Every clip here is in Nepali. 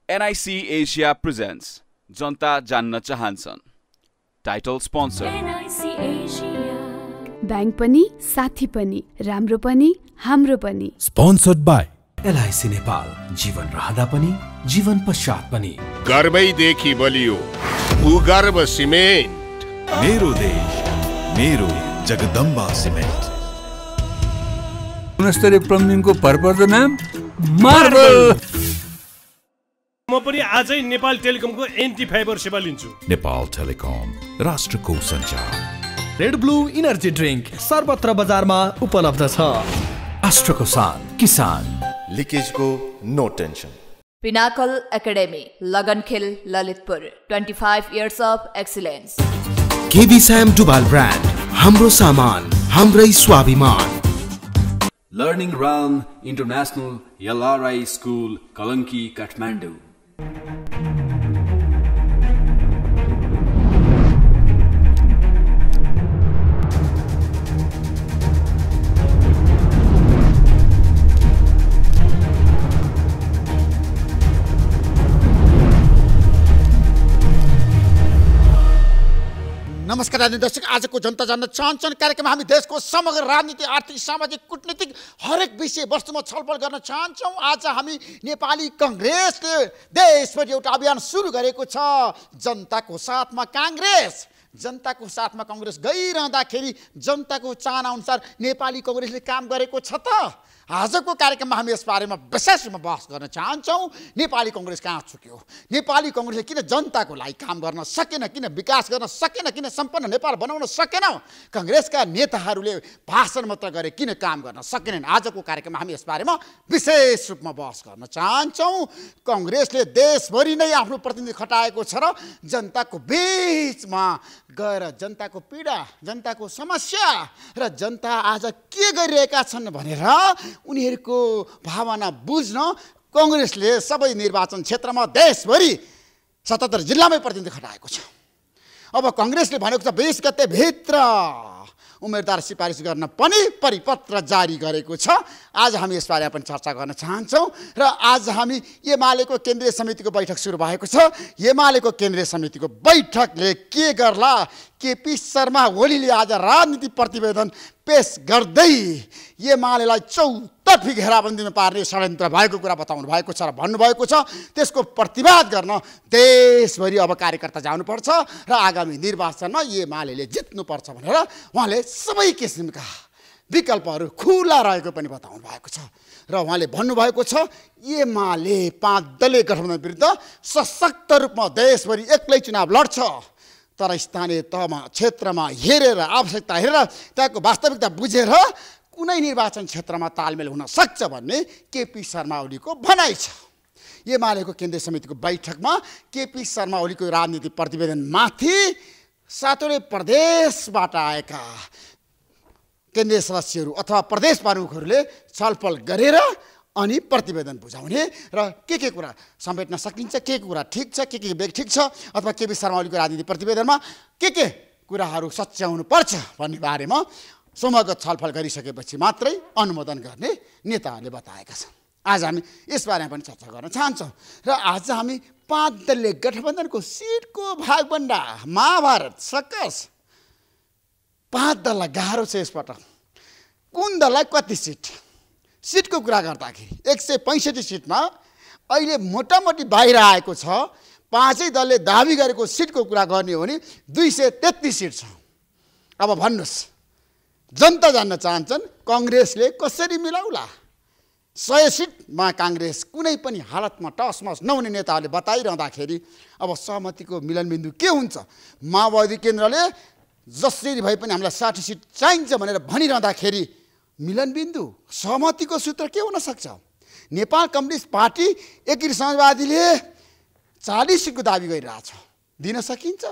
NIC Asia presents जनता जान्न चाहन्छन् title sponsor NIC Asia bank पनि साथी पनि राम्रो पनि हाम्रो पनि स्पोन्सर्ड बाय LIC नेपाल जीवन रहँदा पनि जीवन पश्चात पनि गर्वैदेखि बलियो भूगर्भ सिमेन्ट मेरो देश मेरो जगदम्बा सिमेन्ट गुणस्तरीय प्लम्बिङको भरपर्दो नाम मार्बल। म पनि आजै नेपाल टेलिकमको एन्टी फाइबर सेवा लिन्छु। नेपाल टेलिकम राष्ट्रको सञ्चार। रेड ब्लू इनर्जी ड्रिंक सर्वत्र बजारमा उपलब्ध छ। राष्ट्रको शान किसान। लिकेजको no tension. Pinnacle academy Lagankhel Lalitpur 25 years of excellence। KB Sam डुबाल ब्रान्ड हाम्रो सामान हाम्रै स्वाभिमान। Learning Realm International LRI School Kalanki Kathmandu। नमस्कार आदरणीय दर्शक, आजको जनता जान्न चाहन्छन् कार्यक्रममा हामी देशको समग्र राजनीति, आर्थिक, सामाजिक, कूटनीतिक हरेक विषय वस्तुमा छलफल गर्न चाहन्छौँ। आज हामी नेपाली कांग्रेसले देशभरि एउटा अभियान सुरु गरेको छ, जनताको साथमा कांग्रेस। जनताको साथमा कांग्रेस गइरहँदाखेरि जनताको चाहना अनुसार नेपाली कांग्रेसले काम गरेको छ त? आजको कार्यक्रममा हामी यस बारेमा विशेष रूपमा बहस गर्न चाहन्छौँ। नेपाली कांग्रेस कहाँ चुक्यो? नेपाली कांग्रेसले किन जनताको लागि काम गर्न सकेन? किन विकास गर्न सकेन? किन सम्पन्न नेपाल बनाउन सकेन? कांग्रेसका नेताहरूले भाषण मात्र गरे, किन काम गर्न सकेनन्? आजको कार्यक्रममा हामी यस बारेमा विशेष रूपमा बहस गर्न चाहन्छौँ। कांग्रेसले देशभरि नै आफ्नो प्रतिनिधि खटाएको छ र जनताको बीचमा गएर जनताको पीडा, जनताको समस्या र जनता आज के गरिरहेका छन् भनेर उनीहरूको भावना बुझ्न कांग्रेसले सबै निर्वाचन क्षेत्रमा देशभरि 77 जिल्लामै प्रतिनिधि खटाएको छ। अब कांग्रेसले भनेको छ 20 गते भित्र उम्मेदवार सिफारिस गर्न पनि परिपत्र जारी गरेको छ। आज हामी यसबारेमा पनि चर्चा गर्न चाहन्छौँ र आज हामी एमालेको केन्द्रीय समितिको बैठक सुरु भएको छ। एमालेको केन्द्रीय समितिको बैठकले के गर्ला? केपी शर्मा ओलीले आज राजनीति प्रतिवेदन पेश गर्दै एमालेलाई चौतर्फी घेराबन्दीमा पार्ने षड्यन्त्र भएको कुरा बताउनु भएको छ र भन्नुभएको छ त्यसको प्रतिवाद गर्न देशभरि अब कार्यकर्ता जानुपर्छ र आगामी निर्वाचनमा एमालेले जित्नुपर्छ भनेर उहाँले सबै किसिमका विकल्पहरू खुला रहेको पनि बताउनु भएको छ र उहाँले भन्नुभएको छ एमाले 5 दलीय गठबन्धन विरुद्ध सशक्त रूपमा देशभरि एक्लै चुनाव लड्छ, तर स्थानीय तहमा क्षेत्रमा हेरेर आवश्यकता हेरेर त्यहाँको वास्तविकता बुझेर कुनै निर्वाचन क्षेत्रमा तालमेल हुन सक्छ भन्ने केपी शर्मा ओलीको भनाइ छ। एमालेको केन्द्रीय समितिको बैठकमा केपी शर्मा ओलीको राजनीतिक प्रतिवेदनमाथि सातवटै प्रदेशबाट आएका केन्द्रीय सदस्यहरू अथवा प्रदेश प्रमुखहरूले छलफल गरेर अनि प्रतिवेदन बुझाउने र के कुरा समेट्न सकिन्छ, के कुरा ठिक छ, के ठिक छ, अथवा केपी शर्मा ओलीको राजनीतिक प्रतिवेदनमा के कुराहरू सच्याउनु पर्छ भन्ने बारेमा समग्र छलफल गरिसकेपछि मात्रै अनुमोदन गर्ने नेताहरूले बताएका छन्। आज हामी यसबारेमा पनि चर्चा गर्न चाहन्छौँ र आज हामी 5 दलीय गठबन्धनको सिटको भागभण्डा महाभारत सकस 5 दललाई गाह्रो छ यसपटक। कुन दललाई कति सिटको कुरा गर्दाखेरि 165 सिटमा अहिले मोटामोटी बाहिर आएको छ। 5 दलले दाबी गरेको सिटको कुरा गर्ने हो भने 233 सिट छ। अब भन्नुहोस्, जनता जान्न चाहन्छन् कांग्रेसले कसरी मिलाउला? 100 सिटमा कांग्रेस कुनै पनि हालतमा टसमस नहुने नेताहरूले बताइरहँदाखेरि अब सहमतिको मिलनबिन्दु के हुन्छ? माओवादी केन्द्रले जसरी भए पनि हामीलाई 60 सिट चाहिन्छ भनेर भनिरहँदाखेरि मिलनबिन्दु सहमतिको सूत्र के हुन सक्छ? नेपाल कम्युनिस्ट पार्टी एकीकृत समाजवादीले 40 सिटको दाबी गरिरहेछ, दिन सकिन्छ?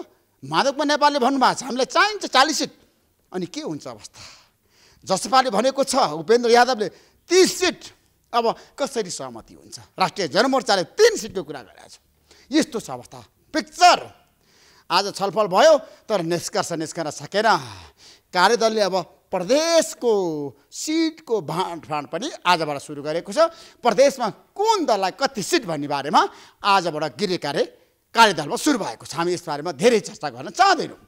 माधव नेपालले भन्नुभएको छ हामीलाई चाहिन्छ 40 सिट। अनि के हुन्छ अवस्था? जसपाले भनेको छ उपेन्द्र यादवले 30 सिट। अब कसरी सहमति हुन्छ? राष्ट्रिय जनमोर्चाले 3 सिटको कुरा गरेको छ। यस्तो छ अवस्था पिक्चर। आज छलफल भयो तर निष्कर्ष निस्कन सकेन। कार्यदलले अब प्रदेशको सिटको बाँडफाँड पनि आजबाट सुरु गरेको छ। प्रदेशमा कुन दललाई कति सिट भन्ने बारेमा आजबाट गृह कार्यदलमा सुरु भएको छ। हामी यस बारेमा धेरै चर्चा गर्न चाहँदैनौँ।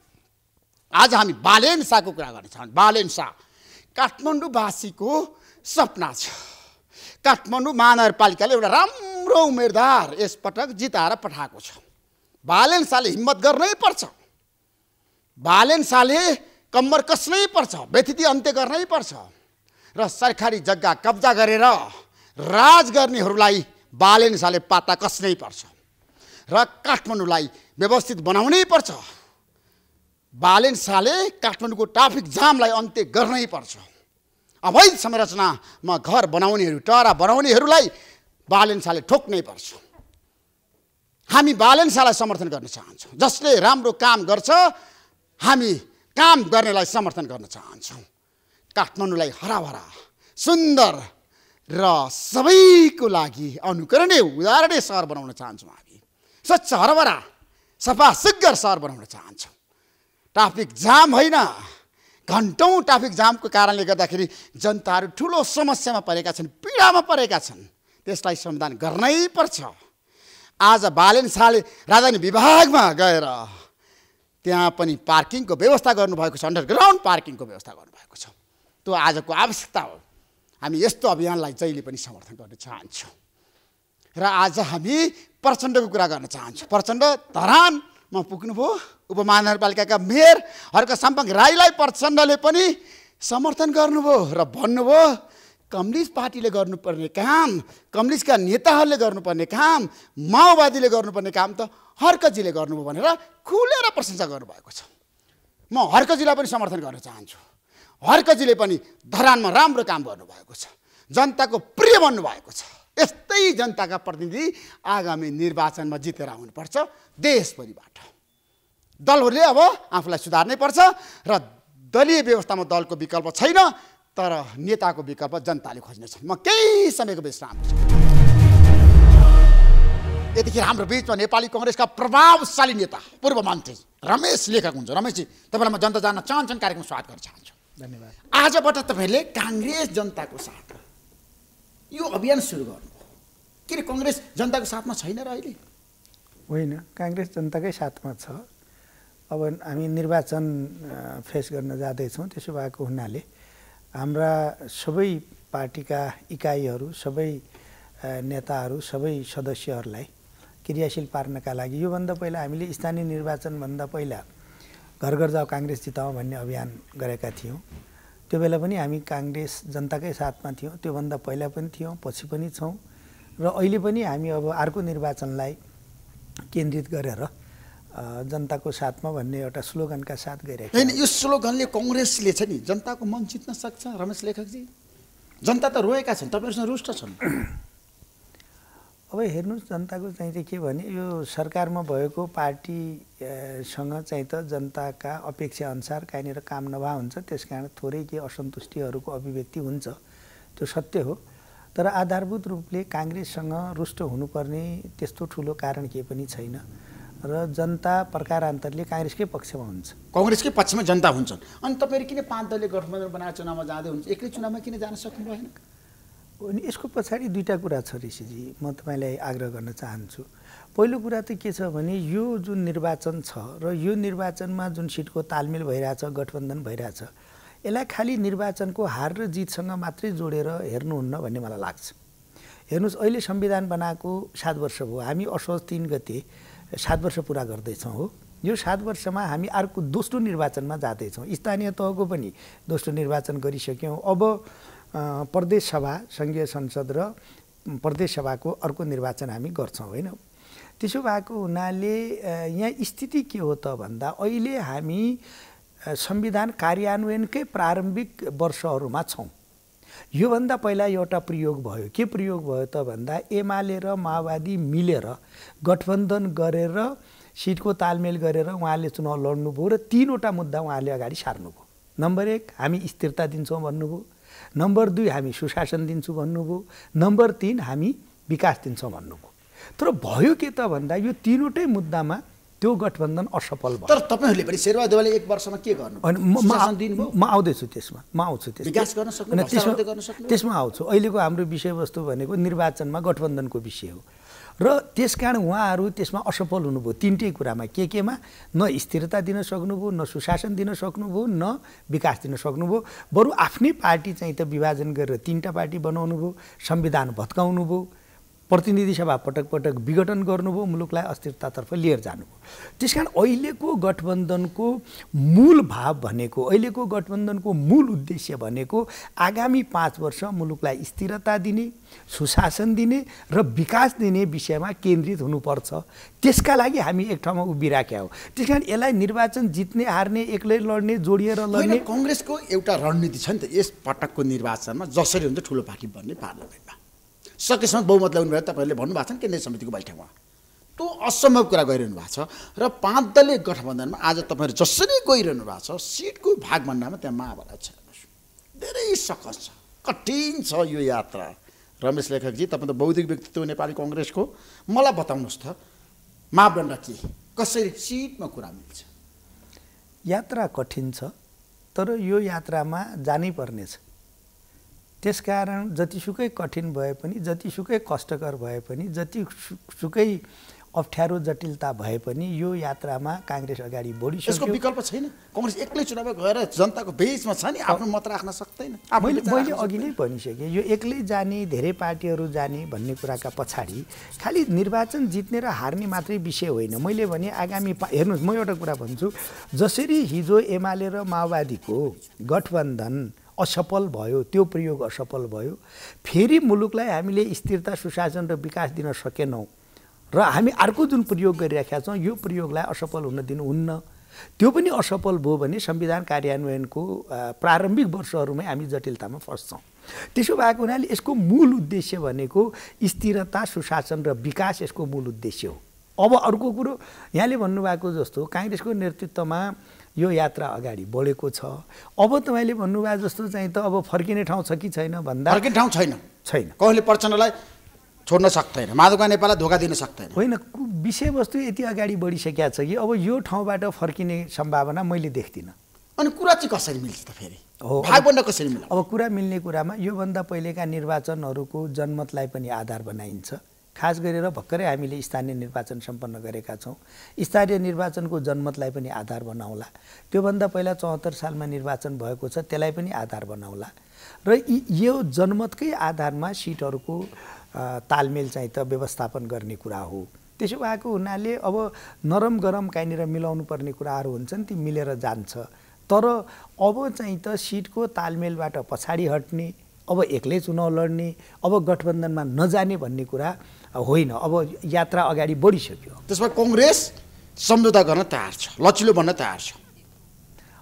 आज हामी बालेन शाहको कुरा गर्न चाहन्छौँ। बालेन शाह काठमाडौँवासीको सपना छ। काठमाडौँ महानगरपालिकाले एउटा राम्रो उम्मेदवार यसपटक जिताएर पठाएको छ। बालेन शाहले हिम्मत गर्नै पर्छ। बालेन शाहले कम्मर कस्नै पर्छ, व्यथिति अन्त्य गर्नै पर्छ र सरकारी जग्गा कब्जा गरेर राज गर्नेहरूलाई बालेन शाहले पाता कस्नै पर्छ र काठमाडौँलाई व्यवस्थित बनाउनै पर्छ। बालेन शाहले काठमाडौँको ट्राफिक जामलाई अन्त्य गर्नै पर्छ। अवैध संरचनामा घर बनाउनेहरू, टरा बनाउनेहरूलाई बालेन शाहले ठोक्नै पर्छ। हामी बालेन शाहलाई समर्थन गर्न चाहन्छौँ। जसले राम्रो काम गर्छ हामी काम गर्नेलाई समर्थन गर्न चाहन्छौँ। काठमाडौँलाई हराभरा, सुन्दर र सबैको लागि अनुकरणीय उदाहरणीय सहर बनाउन चाहन्छौँ। हामी स्वच्छ हरभरा सफा सुग्घर सहर बनाउन चाहन्छौँ। ट्राफिक जाम होइन, घन्टौँ ट्राफिक जामको कारणले गर्दाखेरि जनताहरू ठुलो समस्यामा परेका छन्, पीडामा परेका छन्। त्यसलाई समाधान गर्नै पर्छ। आज बालेन शाहले राजधानी विभागमा गएर त्यहाँ पनि पार्किङको व्यवस्था गर्नुभएको छ, अन्डरग्राउन्ड पार्किङको व्यवस्था गर्नुभएको छ। त्यो आजको आवश्यकता हो। हामी यस्तो अभियानलाई जहिले पनि समर्थन गर्न चाहन्छौँ। र आज हामी प्रचण्डको कुरा गर्न चाहन्छौँ। प्रचण्ड धरानमा पुग्नुभयो। उपमहानगरपालिकाका मेयर हर्क साम्पाङ राईलाई प्रचण्डले पनि समर्थन गर्नुभयो र भन्नुभयो कम्युनिस्ट पार्टीले गर्नुपर्ने काम, कम्युनिस्टका नेताहरूले गर्नुपर्ने काम, माओवादीले गर्नुपर्ने काम त हर्कजीले गर्नुभयो भनेर खुलेर प्रशंसा गर्नुभएको छ। म हर्कजीलाई पनि समर्थन गर्न चाहन्छु। हर्कजीले पनि धरानमा राम्रो काम गर्नुभएको छ। जनताको प्रिय बन्नुभएको छ। यस्तै जनताका प्रतिनिधि आगामी निर्वाचनमा जितेर आउनुपर्छ देशभरिबाट। दलहरूले अब आफूलाई सुधार्नै पर्छ र दलीय व्यवस्थामा दलको विकल्प छैन, तर नेताको विकल्प जनताले खोज्नेछ। म केही समयको विश्राम यतिखेर हाम्रो बिचमा नेपाली कङ्ग्रेसका प्रभावशाली नेता पूर्व मन्त्री रमेश लेखक हुन्छ। रमेशजी, तपाईँलाई म जनता जान्न चाहन्छन् कार्यक्रम स्वागत गर्न चाहन्छु। धन्यवाद। आजबाट तपाईँहरूले काङ्ग्रेस जनताको साथ यो अभियान सुरु गर्नुभयो। किन कङ्ग्रेस जनताको साथमा छैन र अहिले? होइन, काङ्ग्रेस जनताकै साथमा छ। अब हामी निर्वाचन फेस गर्न जाँदैछौँ। त्यसो भएको हुनाले हाम्रा सबै पार्टीका इकाइहरू, सबै नेताहरू, सबै सदस्यहरूलाई क्रियाशील पार्नका लागि योभन्दा पहिला हामीले स्थानीय निर्वाचनभन्दा पहिला घर घर जाऊ काङ्ग्रेस जिताऊ भन्ने अभियान गरेका थियौँ। त्यो बेला पनि हामी काङ्ग्रेस जनताकै साथमा थियौँ। त्योभन्दा पहिला पनि थियौँ, पछि पनि छौँ र अहिले पनि हामी अब अर्को निर्वाचनलाई केन्द्रित गरेर जनताको साथमा भन्ने एउटा स्लोगनका साथ गइरहेको छ। होइन, यो स्लोगनले कङ्ग्रेसले छ नि जनताको मन जित्न सक्छ रमेश लेखकजी? जनता त रोएका छन्, तपाईँहरूसँग रुष्ट छन्। अब हेर्नुहोस्, जनताको चाहिँ के भने यो सरकारमा भएको पार्टीसँग चाहिँ त जनताका अपेक्षा अनुसार कहीँनिर काम नभए हुन्छ। त्यसकारण थोरै के असन्तुष्टिहरूको अभिव्यक्ति हुन्छ, त्यो सत्य हो। तर आधारभूत रूपले काङ्ग्रेससँग रुष्ट हुनुपर्ने त्यस्तो ठुलो कारण केही पनि छैन र जनता प्रकारान्तरले काङ्ग्रेसकै पक्षमा हुन्छ, कङ्ग्रेसकै पक्षमा जनता हुन्छन्। अनि तपाईँहरू किन 5 दलीय गठबन्धन बनाएर चुनावमा जाँदै हुन्छ? एक्लै चुनावमा किन जान सक्नु भएन? अनि यसको पछाडि दुईवटा कुरा छ ऋषिजी, म तपाईँलाई आग्रह गर्न चाहन्छु। पहिलो कुरा त के छ भने यो जुन निर्वाचन छ र यो निर्वाचनमा जुन सिटको तालमेल भइरहेछ, गठबन्धन भइरहेछ, यसलाई खालि निर्वाचनको हार र जितसँग मात्रै जोडेर हेर्नुहुन्न भन्ने मलाई लाग्छ। हेर्नुहोस्, अहिले संविधान बनाएको 7 वर्ष भयो। हामी असोज 3 गते 7 वर्ष पुरा गर्दैछौँ हो। यो 7 वर्षमा हामी अर्को दोस्रो निर्वाचनमा जाँदैछौँ। स्थानीय तहको पनि दोस्रो निर्वाचन गरिसक्यौँ। अब प्रदेश सभा, सङ्घीय संसद र प्रदेश सभाको अर्को निर्वाचन हामी गर्छौँ होइन। त्यसो भएको हुनाले यहाँ स्थिति के हो त भन्दा अहिले हामी संविधान कार्यान्वयनकै प्रारम्भिक वर्षहरूमा छौँ। योभन्दा पहिला एउटा प्रयोग भयो। के प्रयोग भयो त भन्दा एमाले र माओवादी मिलेर गठबन्धन गरेर सिटको तालमेल गरेर उहाँले चुनाव लड्नुभयो र 3वटा मुद्दा उहाँले अगाडि सार्नुभयो। नम्बर 1 हामी स्थिरता दिन्छौँ भन्नुभयो, नम्बर 2 हामी सुशासन दिन्छौँ भन्नुभयो, नम्बर 3 हामी विकास दिन्छौँ भन्नुभयो। तर भयो के त भन्दा यो 3वटै मुद्दामा त्यो गठबन्धन असफल भयो। तर तपाईहरुले पनि शेरबहादुर देउवाले 1 वर्षमा के गर्नु? म आउँदैछु त्यसमा, म आउँछु त्यसमा। विकास गर्न सक्नु, भ्रष्टाचार गर्न सक्नु। त्यसमा आउँछु। अहिलेको हाम्रो विषयवस्तु भनेको निर्वाचनमा गठबन्धनको विषय हो र त्यसकारण उहाँहरू त्यसमा असफल हुनुभयो तीनटै कुरामा। केमा? न स्थिरता दिन सक्नुभयो, न सुशासन दिन सक्नुभयो, न विकास दिन सक्नुभयो। बरु आफ्नै पार्टी चाहिँ त विभाजन गरेर 3टा पार्टी बनाउनु भयो, संविधान भत्काउनु भयो, प्रतिनिधि सभा पटक पटक विघटन गर्नुभयो, मुलुकलाई अस्थिरतातर्फ लिएर जानुभयो। त्यसकारण अहिलेको गठबन्धनको मूल भाव भनेको, अहिलेको गठबन्धनको मूल उद्देश्य भनेको आगामी 5 वर्ष मुलुकलाई स्थिरता दिने, सुशासन दिने र विकास दिने विषयमा केन्द्रित हुनुपर्छ। त्यसका लागि हामी एक ठाउँमा उभिराखेका हौँ। त्यसकारण यसलाई निर्वाचन जित्ने हार्ने, एक्लै लड्ने, जोडिएर लड्ने कांग्रेसको एउटा रणनीति छ नि त। यस पटकको निर्वाचनमा जसरी हुन्छ ठुलो पार्टी बन्ने पार्लियामेन्टमा सकेसम्म बहुमत ल्याउनु भयो। तपाईँहरूले भन्नुभएको छ नि केन्द्रीय समितिको बैठकमा, त्यो असम्भव कुरा गरिरहनु भएको छ। र 5 दलीय गठबन्धनमा आज तपाईँहरू जसरी गइरहनु भएको छ, सिटको भाग भन्दामा त्यहाँ माओवादी छ। धेरै सकस छ, कठिन छ यो यात्रा। रमेश लेखकजी, तपाईँ त बौद्धिक व्यक्तित्व नेपाली कांग्रेसको, मलाई बताउनुहोस् त मापदण्ड के, कसरी सिटमा कुरा मिल्छ? यात्रा कठिन छ, तर यो यात्रामा जानै पर्नेछ। त्यसकारण जतिसुकै कठिन भए पनि, जतिसुकै कष्टकर भए पनि, जतिसुकै अप्ठ्यारो जटिलता भए पनि यो यात्रामा कांग्रेस अगाडि बढिसक्यो। यसको विकल्प छैन। कांग्रेस एक्लै चुनावमा गएर जनताको बेचमा छ नि, आफ्नो मत राख्न सक्दैन। मैले अघि नै भनिसकेँ, यो एक्लै जाने, धेरै पार्टीहरू जाने भन्ने कुराका पछाडि खालि निर्वाचन जित्ने र हार्ने मात्रै विषय होइन। मैले भने आगामी हेर्नुहोस्, म एउटा कुरा भन्छु, जसरी हिजो एमाले र माओवादीको गठबन्धन असफल भयो, त्यो प्रयोग असफल भयो, फेरि मुलुकलाई हामीले स्थिरता, सुशासन र विकास दिन सकेनौँ र हामी अर्को जुन प्रयोग गरिराखेका छौँ यो प्रयोगलाई असफल हुन दिनुहुन्न। त्यो पनि असफल भयो भने संविधान कार्यान्वयनको प्रारम्भिक वर्षहरूमै हामी जटिलतामा फस्छौँ। त्यसो भएको हुनाले यसको मूल उद्देश्य भनेको स्थिरता, सुशासन र विकास यसको मूल उद्देश्य हो। अब अर्को कुरो यहाँले भन्नुभएको जस्तो कांग्रेसको नेतृत्वमा यो यात्रा अगाडि बढेको छ। अब तपाईँले भन्नुभएको जस्तो चाहिँ त अब फर्किने ठाउँ छ कि छैन भन्दा फर्किने ठाउँ छैन। कसले प्रचण्डलाई छोड्न सक्दैन, माधवका नेपाललाई धोका दिन सक्दैन। होइन, विषयवस्तु यति अगाडि बढिसकेको छ कि अब यो ठाउँबाट फर्किने सम्भावना मैले देख्दिनँ। अनि कुरा चाहिँ कसरी मिल्छ त फेरि? भागबण्ड कसरी मिल्छ? अब कुरा मिल्ने कुरामा योभन्दा पहिलेका निर्वाचनहरूको जनमतलाई पनि आधार बनाइन्छ। खास गरेर भर्खरै हामीले स्थानीय निर्वाचन सम्पन्न गरेका छौँ। स्थानीय निर्वाचनको जनमतलाई पनि आधार बनाउला। त्योभन्दा पहिला 74 सालमा निर्वाचन भएको छ, त्यसलाई पनि आधार बनाउला। र यो जनमतकै आधारमा सिटहरूको तालमेल चाहिँ त व्यवस्थापन गर्ने कुरा हो। त्यसो भएको हुनाले अब नरम गरम कहीँनिर मिलाउनु पर्ने कुराहरू हुन्छन्, ती मिलेर जान्छ। तर अब चाहिँ त सिटको तालमेलबाट पछाडि हट्ने, अब एक्लै चुनाव लड्ने, अब गठबन्धनमा नजाने भन्ने कुरा होइन। अब यात्रा अगाडि बढिसक्यो। त्यसमा कांग्रेस सम्झौता गर्न तयार छ, लचिलो बन्न तयार छ।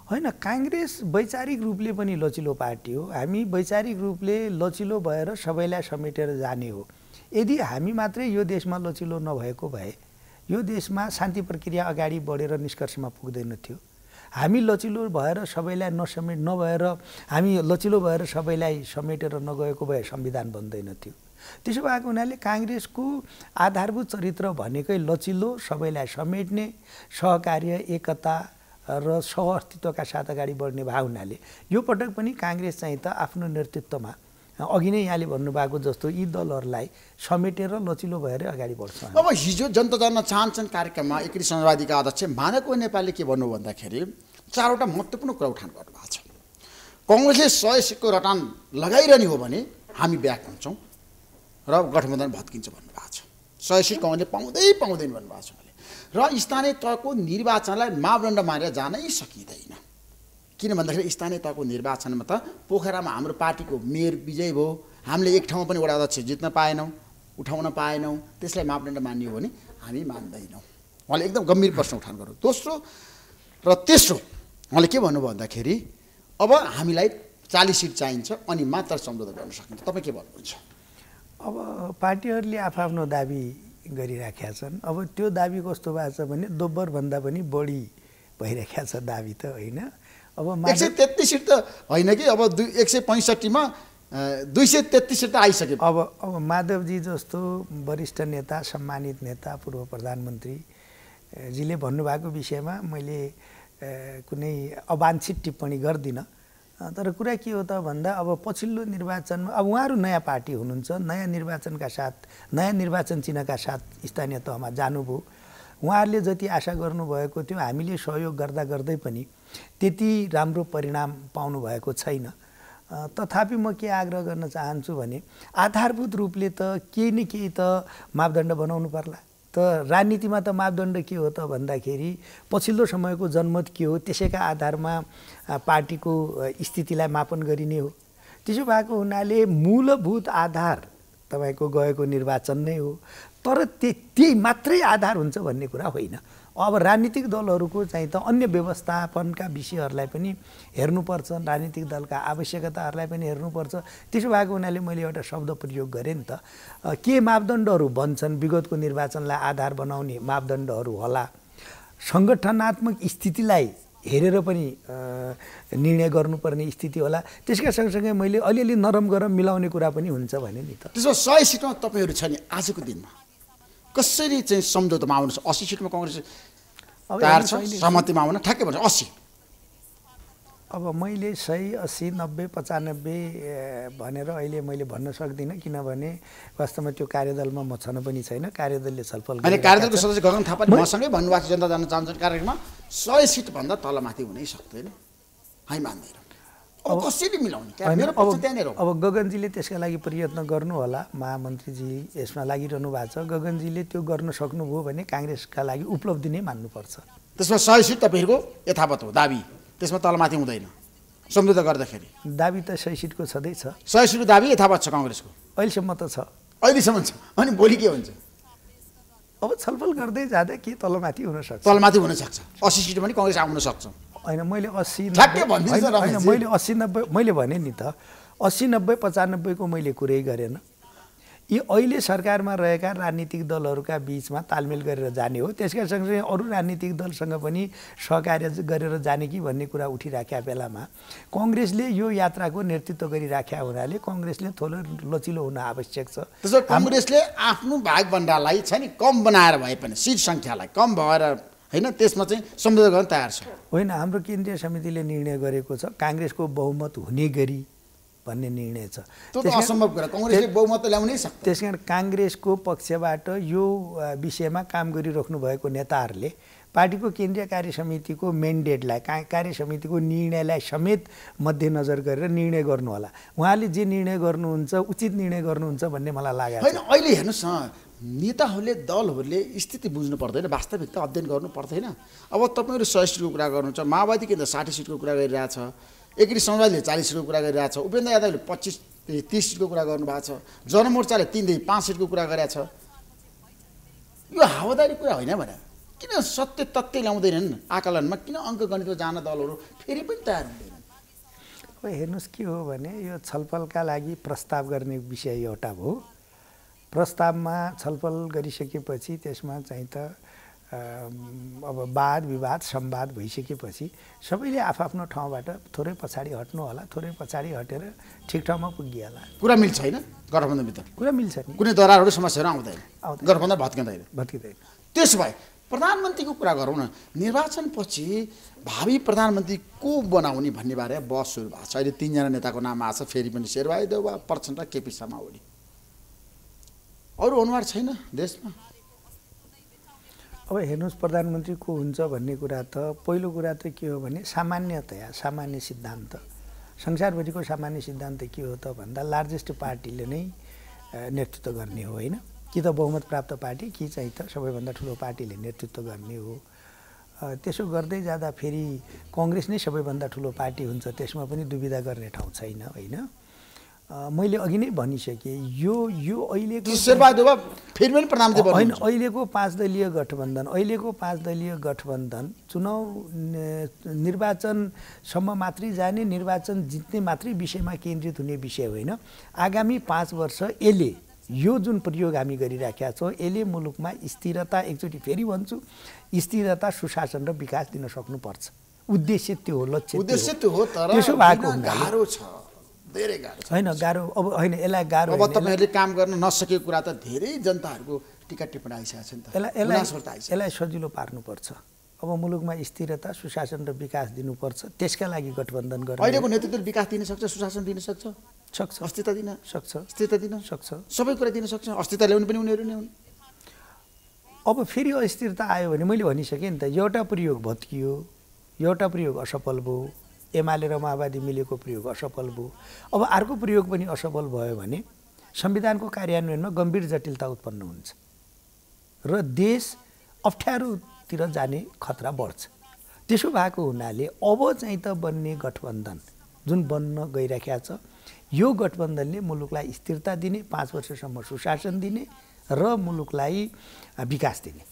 होइन, कांग्रेस वैचारिक रूपले पनि लचिलो पार्टी हो। हामी वैचारिक रूपले लचिलो भएर सबैलाई समेटेर जाने हो। यदि हामी मात्रै यो देशमा लचिलो नभएको भए यो देशमा शान्ति प्रक्रिया अगाडि बढेर निष्कर्षमा पुग्दैन थियो। हामी लचिलो भएर सबैलाई नभएर हामी लचिलो भएर सबैलाई समेटेर नगएको भए संविधान बन्दैन थियो। त्यसो भएको हुनाले कांग्रेसको आधारभूत चरित्र भनेकै लचिलो, सबैलाई समेट्ने, सहकार्य, एकता र सहअस्तित्वका साथ अगाडि बढ्ने भाव हुनाले यो पटक पनि कांग्रेस चाहिँ त आफ्नो नेतृत्वमा अघि नै यहाँले भन्नुभएको जस्तो यी दलहरूलाई समेटेर लचिलो भएर अगाडि बढ्छ। अब हिजो जनता जान्न चाहन्छन् कार्यक्रममा एकीकृत समाजवादीका अध्यक्ष माधव नेपालले के भन्नु भन्दाखेरि 4वटा महत्त्वपूर्ण कुरा उठान गर्नुभएको छ। कांग्रेसले 100 सीटको रटान लगाइरहने हो भने हामी ब्याक हुन्छौँ र गठबन्धन भत्किन्छ भन्नुभएको छ। 100 सीट कांग्रेसले पाउँदैन भन्नुभएको छ। र स्थानीय तहको निर्वाचनलाई मापदण्ड मानेर जानै सकिँदैन। किन भन्दाखेरि स्थानीय तहको निर्वाचनमा त पोखरामा हाम्रो पार्टीको मेयर विजय भयो, हामीले एक ठाउँमा पनि वडा अध्यक्ष जित्न पाएनौँ, उठाउन पाएनौँ। त्यसलाई मापदण्ड मान्ने हो भने हामी मान्दैनौँ। उहाँले एकदम गम्भीर प्रश्न उठान गर्नु। दोस्रो र तेस्रो उहाँले के भन्नुभयो भन्दाखेरि अब हामीलाई 40 सीट चाहिन्छ अनि मात्र सम्झौता गर्न सकिन्छ। तपाईँ के भन्नुहुन्छ? अब पार्टीहरूले आफ्नो दाबी गरिराखेका छन्। अब त्यो दाबी कस्तो भएको छ भने दोब्बर भन्दा पनि बढी भइरहेको छ दाबी त होइन। अब 133 सीट त होइन कि, अब 165 मा 233 सीट त आइसक्यो। अब माधवजी जस्तो वरिष्ठ नेता, सम्मानित नेता, पूर्व प्रधानमन्त्री जीले भन्नुभएको विषयमा मैले कुनै अवांछित टिप्पणी गर्दिनँ। तर कुरा के हो त भन्दा अब पछिल्लो निर्वाचनमा अब उहाँहरू नयाँ पार्टी हुनुहुन्छ, नयाँ निर्वाचनका साथ नयाँ निर्वाचन चिन्हका साथ स्थानीय तहमा जानुभयो। उहाँहरूले जति आशा गर्नुभएको थियो हामीले सहयोग गर्दा गर्दै पनि त्यति राम्रो परिणाम पाउनु भएको छैन। तथापि म के आग्रह गर्न चाहन्छु भने आधारभूत रूपले त केही न केही त मापदण्ड बनाउनु पर्ला। त राजनीतिमा त मापदण्ड के हो त भन्दाखेरि पछिल्लो समयको जनमत के हो त्यसैका आधारमा पार्टीको स्थितिलाई मापन गरिने हो। त्यसो भएको हुनाले मूलभूत आधार तपाईँको गएको निर्वाचन नै हो, तर त्यही मात्रै आधार हुन्छ भन्ने कुरा होइन। अब राजनीतिक दलहरूको चाहिँ त अन्य व्यवस्थापनका विषयहरूलाई पनि हेर्नुपर्छ, राजनीतिक दलका आवश्यकताहरूलाई पनि हेर्नुपर्छ। त्यसो भएको हुनाले मैले एउटा शब्द प्रयोग गरेँ नि त, के मापदण्डहरू बन्छन् विगतको निर्वाचनलाई आधार बनाउने मापदण्डहरू होला, सङ्गठनात्मक स्थितिलाई हेरेर पनि निर्णय गर्नुपर्ने स्थिति होला। त्यसका सँगसँगै मैले अलिअलि नरम गरम मिलाउने कुरा पनि हुन्छ भने नि त। त्यसो 100 सिटमा तपाईँहरू छ नि आजको दिनमा कसरी चाहिँ सम्झौतामा आउनु छ? 80 सिटमा कङ्ग्रेस तयार छ सहमतिमा आउन, ठ्याक्कै भन्छ 80। अब मैले 100, 80, 90, 95 भनेर अहिले मैले भन्न सक्दिनँ, किनभने वास्तवमा त्यो कार्यदलमा म छन पनि छैन। कार्यदलले छलफल अनि कार्यदलको सदस्य गगन थापाले मसँगै भन्नुभएको जनता जान्न चाहन्छन् कार्यक्रममा 100 सिटभन्दा तलमाथि हुनै सक्दैन, हामी मान्दैनौँ। अब कसरी मिलाउने? मेरो पक्ष त्यहाँनिर हो। अब गगनजीले त्यसका लागि प्रयत्न गर्नु होला, महामन्त्रीजी यसमा लागिरहनु भएको छ। गगनजीले त्यो गर्न सक्नुभयो भने काङ्ग्रेसका लागि उपलब्धि नै मान्नुपर्छ। त्यसमा 100 सिट तपाईँहरूको यथावत हो दाबी, त्यसमा तलमाथि हुँदैन सम्झौता गर्दाखेरि? दाबी त 100 सिटको छँदैछ। 100 सिटको दाबी यथावत छ काङ्ग्रेसको अहिलेसम्म त छ। अहिलेसम्म छ। अनि भोलि के हुन्छ? अब छलफल गर्दै जाँदा के तलमाथि हुनसक्छ? तलमाथि हुनसक्छ। 80 सिट पनि काङ्ग्रेस आउन सक्छ। होइन मैले 80, होइन मैले 80, 90 मैले भने नि त 80, 90, 95 को मैले कुरै गरेन। यी अहिले सरकारमा रहेका राजनीतिक दलहरूका बीचमा तालमेल गरेर जाने हो। त्यसका सँगसँगै अरू राजनीतिक दलसँग पनि सहकार्य गरेर जाने कि भन्ने कुरा उठिराखेका बेलामा कङ्ग्रेसले यो यात्राको नेतृत्व गरिराखेका हुनाले कङ्ग्रेसले थोरै लचिलो हुन आवश्यक छ। त्यसो कङ्ग्रेसले आफ्नो भागभण्डालाई छ नि कम बनाएर भए पनि सिट सङ्ख्यालाई कम भएर होइन त्यसमा चाहिँ सम्झौता गर्न तयार छ। होइन, हाम्रो केन्द्रीय समितिले निर्णय गरेको छ काङ्ग्रेसको बहुमत हुने गरी भन्ने निर्णय छ। त्यो त असम्भव कुरा, काङ्ग्रेसले बहुमत ल्याउनै सक्छ। त्यसकारण काङ्ग्रेसको पक्षबाट यो विषयमा काम गरिराख्नु भएको नेताहरूले पार्टीको केन्द्रीय कार्य समितिको मेन्डेटलाई कार्य समितिको निर्णयलाई समेत मध्यनजर गरेर निर्णय गर्नु होला। उहाँले जे निर्णय गर्नुहुन्छ उचित निर्णय गर्नुहुन्छ भन्ने मलाई लागेको छ। होइन, अहिले हेर्नुहोस् न, नेताहरूले दलहरूले स्थिति बुझ्नु पर्दैन, वास्तविकता अध्ययन गर्नु पर्दैन। अब तपाईँहरू 100 सिटको कुरा गर्नुहुन्छ, माओवादी केन्द्र 60 सिटको कुरा गरिरहेछ, एकीकृत समाजवादीले 40 सिटको कुरा गरिरहेछ, उपेन्द्र यादवले 25-30 सिटको कुरा गर्नुभएको छ, जनमोर्चाले 3-5 सिटको कुरा गरेको छ। यो हावादारी कुरा होइन भने किन सत्य तथ्य ल्याउँदैनन् आकलनमा? किन अङ्क गणितमा जान दलहरू फेरि पनि तयार हुँदैनन्? अब हेर्नुहोस् के हो भने यो छलफलका लागि प्रस्ताव गर्ने विषय एउटा हो। प्रस्तावमा छलफल गरिसकेपछि त्यसमा चाहिँ त अब वाद विवाद संवाद भइसकेपछि सबैले आफ्नो ठाउँबाट थोरै पछाडि हट्नु होला, थोरै पछाडि हटेर ठिक ठाउँमा पुगिएला। कुरा मिल्छ होइन गठबन्धनभित्र? कुरा मिल्छ नि, कुनै दरारहरू समस्याहरू आउँदैन, गठबन्धन भत्किँदैन। त्यसो भए प्रधानमन्त्रीको कुरा गरौँ न। निर्वाचनपछि भावी प्रधानमन्त्री को बनाउने भन्ने बारे बहस सुरु भएको छ। अहिले 3 जना नेताको नाम आएको छ, फेरि पनि शेरबहादुर देउवा, प्रचण्ड, केपी शर्मा ओली। अरू अनुहार छैन देशमा। अब हेर्नुहोस् प्रधानमन्त्री को हुन्छ भन्ने कुरा त पहिलो कुरा त के हो भने सामान्यतया सामान्य सिद्धान्त संसारभरिको सामान्य सिद्धान्त के हो त भन्दा लार्जेस्ट पार्टीले नै नेतृत्व गर्ने हो होइन, कि त बहुमत प्राप्त पार्टी कि चाहिँ त सबैभन्दा ठुलो पार्टीले नेतृत्व गर्ने हो। त्यसो गर्दै जाँदा फेरि कङ्ग्रेस नै सबैभन्दा ठुलो पार्टी हुन्छ, त्यसमा पनि दुविधा गर्ने ठाउँ छैन होइन। मैले अघि नै भनिसकेँ यो अहिलेको फेरि पनि प्रधानमन्त्री होइन, अहिलेको 5 दलीय गठबन्धन चुनाव निर्वाचनसम्म मात्रै जाने, निर्वाचन जित्ने मात्रै विषयमा केन्द्रित हुने विषय होइन। आगामी 5 वर्ष यसले यो जुन प्रयोग हामी गरिराखेका छौँ यसले मुलुकमा स्थिरता, एकचोटि फेरि भन्छु, स्थिरता, सुशासन र विकास दिन सक्नुपर्छ। उद्देश्य त्यो हो, लक्ष्य त्यो हो। तर त्यसो भएको गाह्रो छ, धेरै गाह्रो छ। होइन गाह्रो अब होइन, यसलाई गाह्रो अब तपाईँहरूले काम गर्न नसकेको कुरा त धेरै जनताहरूको टिका टिप्पणी आइसकेको छ नि त। यसलाई सजिलो पार्नुपर्छ। अब मुलुकमा स्थिरता, सुशासन र विकास दिनुपर्छ। त्यसका लागि गठबन्धन गर्ने। अहिलेको नेतृत्वले विकास दिन सक्छ, सुशासन दिन सक्छ, अस्थिरता दिन सक्छ, स्थिरता दिन सक्छ, सबै कुरा दिन सक्छ। अस्थिरता ल्याउनु पनि उनीहरू नै हुन्। अब फेरि अस्थिरता आयो भने मैले भनिसकेँ नि त, एउटा प्रयोग भत्कियो, एउटा प्रयोग असफल भयो, एमाले र माओवादी मिलेको प्रयोग असफल भयो। अब अर्को प्रयोग पनि असफल भयो भने संविधानको कार्यान्वयनमा गम्भीर जटिलता उत्पन्न हुन्छ र देश अप्ठ्यारोतिर जाने खतरा बढ्छ। त्यसो भएको हुनाले अब चाहिँ त बन्ने गठबन्धन जुन बन्न गइराखेको छ, यो गठबन्धनले मुलुकलाई स्थिरता दिने, 5 वर्षसम्म सुशासन दिने र मुलुकलाई विकास दिने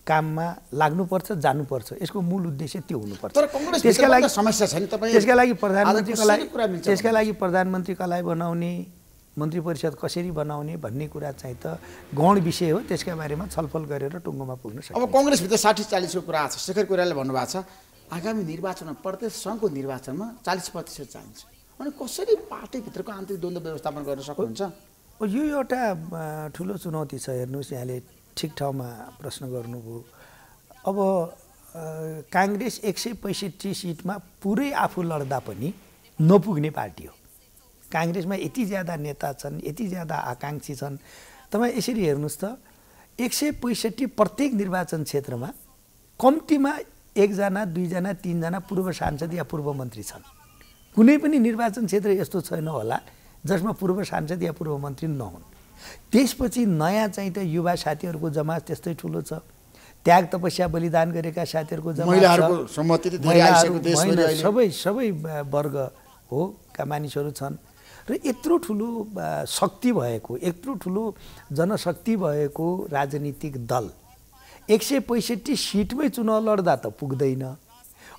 काममा लाग्नुपर्छ, जानुपर्छ। यसको मूल उद्देश्य त्यो हुनुपर्छ। त्यसका लागि समस्या छैन तपाईँ। त्यसका लागि प्रधानमन्त्री कसलाई बनाउने, मन्त्री परिषद कसरी बनाउने भन्ने कुरा चाहिँ त गौण विषय हो। त्यसका बारेमा छलफल गरेर टुङ्गोमा पुग्न सक्छ। अब कङ्ग्रेसभित्र 60-40 को कुरा छ। शेखर कोइरालाले भन्नुभएको छ आगामी निर्वाचनमा प्रदेश सङ्घको निर्वाचनमा 40% चाहिन्छ। अनि कसरी पार्टीभित्रको आन्तरिक द्वन्द्व व्यवस्थापन गर्न सक्नुहुन्छ? यो एउटा ठुलो चुनौती छ। हेर्नुहोस्, यहाँले ठिक ठाउँमा प्रश्न गर्नुभयो। अब काङ्ग्रेस 165 सिटमा पुरै आफू लड्दा पनि नपुग्ने पार्टी हो। काङ्ग्रेसमा यति ज्यादा नेता छन्, यति ज्यादा आकाङ्क्षी छन्। तपाईँ यसरी हेर्नुहोस् त, 165 प्रत्येक निर्वाचन क्षेत्रमा कम्तीमा 1 जना, 2 जना, 3 जना पूर्व सांसद या पूर्व मन्त्री छन्। कुनै पनि निर्वाचन क्षेत्र यस्तो छैन होला जसमा पूर्व सांसद या पूर्व मन्त्री नहुन्। त्यसपछि नयाँ चाहिँ त युवा साथीहरूको जमात त्यस्तै ठुलो छ। त्याग तपस्या बलिदान गरेका साथीहरूको जमात छ। सबै वर्ग हो का मानिसहरू छन् र यत्रो ठुलो शक्ति भएको, यत्रो ठुलो जनशक्ति भएको राजनीतिक दल 165 सिटमै चुनाव लड्दा त पुग्दैन।